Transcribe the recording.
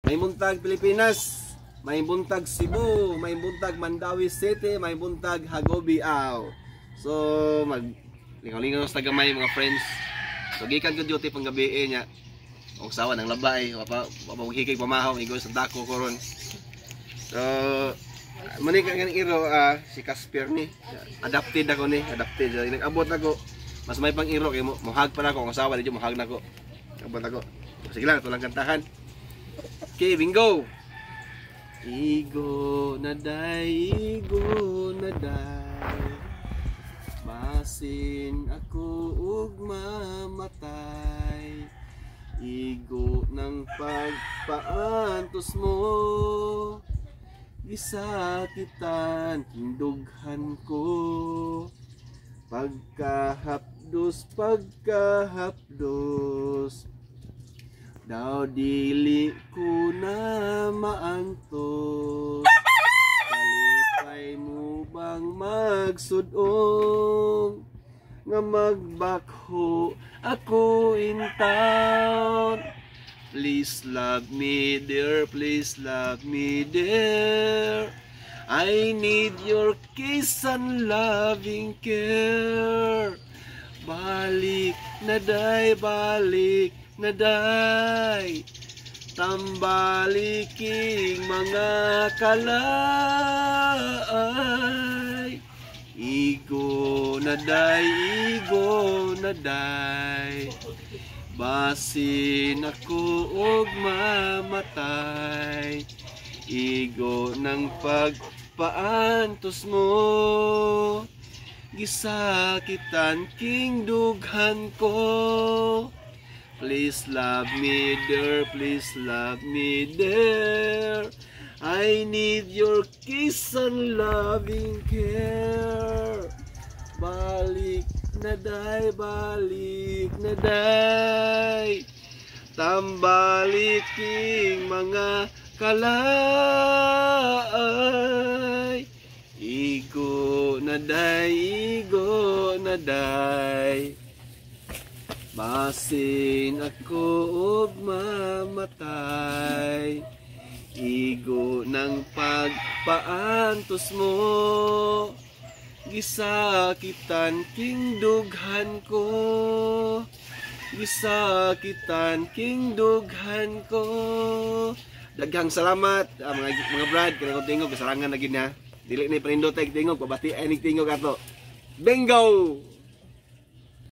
may buntag Pilipinas, may buntag Cebu, may buntag Mandawi City, may buntag Hagobiao. So mag lingaw-lingaw sa gamay mga friends. So gikan ko duty pang gabi nya. Og sawa nang labay, papahigig pamahaw igo sa dako koron. So mani kan iro si Casper ni adapted ako ni, adapted. Nag-abot ako. Mas may pang iro kay mohag pa nako, ang asawa di mohag nako. Abot ako. Sige lang, tulang kantahan. Okay, bingo. Igo na day, basin ako ug mamatay. Igo ng pagpaantos mo, gisakitan hindughan ko. Pagkahapdos daw dili ko na maantos. Kalipay mo bang magsudong nga magbakho ako in town? Please love me dear, please love me dear. I need your kiss and loving care. Balik na day, balik na day, tambaliking mga kalay. Igo na day, basin ako og mamatay. Igo ng pagpaantos mo, gisakitan king dughan ko. Please love me dear, please love me dear. I need your kiss and loving care. Balik na day, tambaliking mga kalay. Igo na day, basin ako og mamatay. Igo ng pagpaantos mo, gisakitan king dughan ko. Gisakitan king dughan ko. Daghang salamat mga brad, kanang tingog kasarangan na gid na. Dili ni panindot tingog, pabati ay ning tingog ato. Bingo!